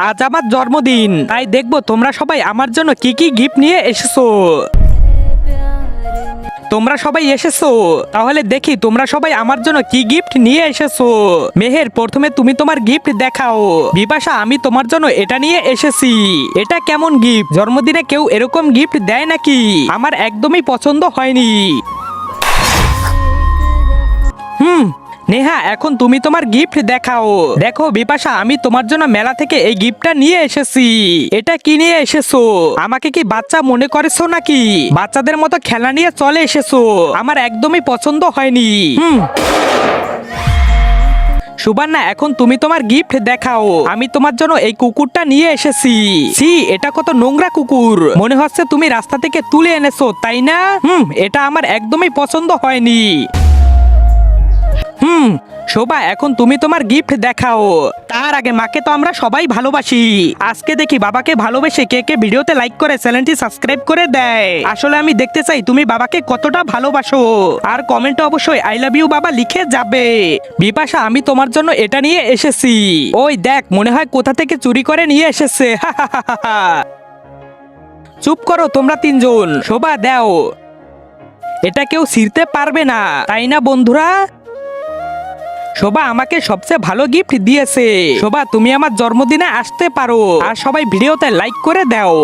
আজ আমার জন্মদিন, তাই দেখবো তোমরা সবাই আমার জন্য কি কি গিফট নিয়ে এসেছো। তোমরা সবাই এসেছো, তাহলে দেখি তোমরা সবাই আমার জন্য কি গিফট নিয়ে এসেছো। মেহের, প্রথমে তুমি তোমার গিফট দেখাও। বিপাশা, আমি তোমার জন্য এটা নিয়ে এসেছি। এটা কেমন গিফট? জন্মদিনে কেউ এরকম গিফট দেয় নাকি? আমার একদমই পছন্দ হয়নি। নেহা, এখন তুমি তোমার গিফট দেখাও। দেখো বিপাশা, আমি তোমার জন্য মেলা থেকে এই গিফটটা নিয়ে এসেছি। এটা কি নিয়ে এসেছো? আমাকে কি বাচ্চা মনে করেছো নাকি? বাচ্চাদের মতো খেলা নিয়ে চলে এসেছো, আমার একদমই পছন্দ হয়নি। সুবর্ণা, এখন তুমি তোমার গিফট দেখাও। আমি তোমার জন্য এই কুকুরটা নিয়ে এসেছি। ছি, এটা কত নোংরা কুকুর, মনে হচ্ছে তুমি রাস্তা থেকে তুলে এনেছো, তাই না? এটা আমার একদমই পছন্দ হয়নি। শোভা, এখন তুমি তোমার গিফট দেখাও। তার আগে মাকে তো আমরা সবাই ভালোবাসি। আজকে দেখি বাবাকে ভালোবেসে কে কে ভিডিওতে লাইক করে চ্যানেলটি সাবস্ক্রাইব করে দেয়। আসলে আমি দেখতে চাই তুমি বাবাকে কতটা ভালোবাসো। আর কমেন্টে অবশ্যই আই লাভ ইউ বাবা লিখে যাবে। বিপাশা, আমি তোমার জন্য এটা নিয়ে এসেছি। ওই দেখ, মনে হয় কোথা থেকে চুরি করে নিয়ে এসেছে। চুপ করো তোমরা তিনজন। শোভা দাও, এটা কেউ ছিঁড়তে পারবে না, তাই না বন্ধুরা? শোভা আমাকে সবচেয়ে ভালো গিফট দিয়েছে। শোভা, তুমি আমার জন্মদিনে আসতে পারো, আর সবাই ভিডিওতে লাইক করে দাও।